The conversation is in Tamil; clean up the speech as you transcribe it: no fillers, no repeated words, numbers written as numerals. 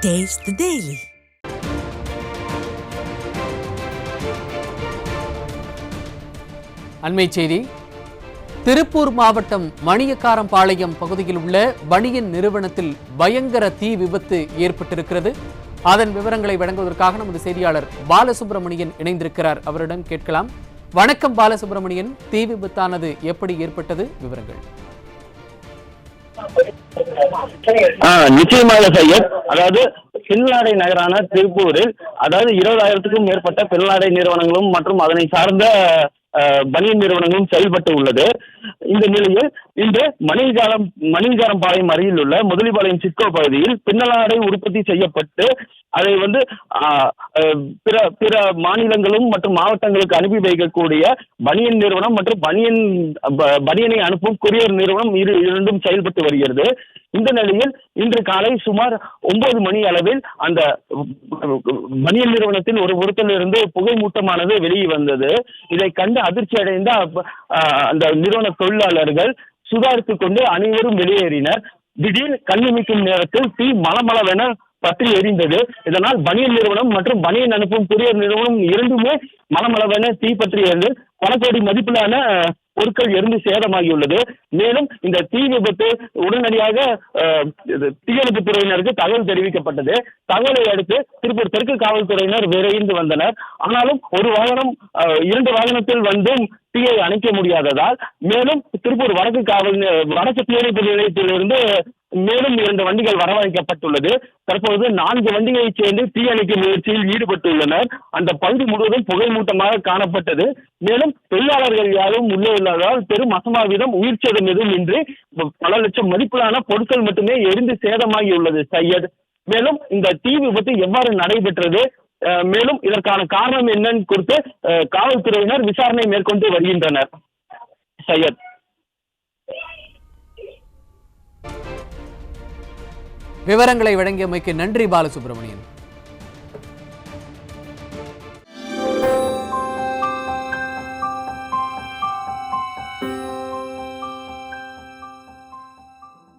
Taste the Daily. அண்மை செய்தி. திருப்பூர் மாவட்டம் மணியக்காரம்பாளையம் பகுதியில் உள்ள பனியன் நிறுவனத்தில் பயங்கர தீ விபத்து ஏற்பட்டிருக்கிறது. அதன் விவரங்களை வழங்குவதற்காக நமது செய்தியாளர் பாலசுப்ரமணியன் இணைந்திருக்கிறார். அவரிடம் கேட்கலாம். வணக்கம் பாலசுப்ரமணியன், தீ விபத்தானது எப்படி ஏற்பட்டது? விவரங்கள். நிச்சயமாக சையத், அதாவது பின்னாடை நகரான திருப்பூரில் 20,000க்கும் மேற்பட்ட பின்னாடை நிறுவனங்களும் மற்றும் அதனை சார்ந்த பனியன் நிறுவனங்களும் செயல்பட்டு உள்ளது. இந்த நிலையில் இன்று மணியக்காரம்பாளையம் அருகில் உள்ள முதலிபாளையம் சிட்கோ பகுதியில் பின்னலாடை உற்பத்தி செய்யப்பட்டு அதை பிற மாநிலங்களும் மற்றும் மாவட்டங்களுக்கு அனுப்பி வைக்கக்கூடிய பனியன் நிறுவனம் மற்றும் பனியனை அனுப்பும் கொரியர் நிறுவனம் இரண்டும் செயல்பட்டு வருகிறது. இந்த நிலையில் இன்று காலை சுமார் 9 மணி அளவில் அந்த பனியன் நிறுவனத்தில் ஒரு பொருத்திலிருந்து புகை மூட்டமானது வெளியே வந்தது. இதை கண்டு அதிர்ச்சி அடைந்த அந்த நிறுவன தொழிலாளர்கள் சுதாரித்துக் கொண்டு அனைவரும் வெளியேறினர். திடீர் கண்ணிமைக்கும் நேரத்தில் தீ மளமளவென பற்றி எரிந்தது. இதனால் பனியன் நிறுவனம் மற்றும் பனியன் அனுப்பும் கொரியர் நிறுவனம் இரண்டுமே மளமளவென தீ பற்றி எரிந்து பல கோடி மதிப்பிலான பொருட்கள் எரிந்து சேதமாகியுள்ளது. மேலும் இந்த தீ விபத்து உடனடியாக தீயணைப்பு துறையினருக்கு தகவல் தெரிவிக்கப்பட்டது. தகவலை அடுத்து திருப்பூர் தெற்கு காவல்துறையினர் விரைந்து வந்தனர். ஆனாலும் இரண்டு வாகனத்தில் வந்தும் தீயை அணைக்க முடியாததால் மேலும் திருப்பூர் வடக்கு தீயணைப்பு நிலையத்திலிருந்து மேலும் 2 வண்டிகள் வரவழைக்கப்பட்டுள்ளது. தற்போது 4 வண்டிகளைச் சேர்ந்து தீயணைக்கும் முயற்சியில் ஈடுபட்டுள்ளனர். அந்த பகுதி முழுவதும் புகை மூட்டமாக காணப்பட்டது. மேலும் தொழிலாளர்கள் யாரும் உள்ளே இல்லாததால் பெரும் அசம்பாவிதம், உயிர் சேதம் எதுவும் இன்றி பல லட்சம் மதிப்பிலான பொருட்கள் மட்டுமே எரிந்து சேதமாகியுள்ளது சையத். மேலும் இந்த தீ விபத்து எவ்வாறு நடைபெற்றது, மேலும் இதற்கான காரணம் என்னன்னு குறித்து காவல்துறையினர் விசாரணை மேற்கொண்டு வருகின்றனர். சையத். விவரங்களை வழங்கியமைக்கு நன்றி பாலசுப்ரமணியன்.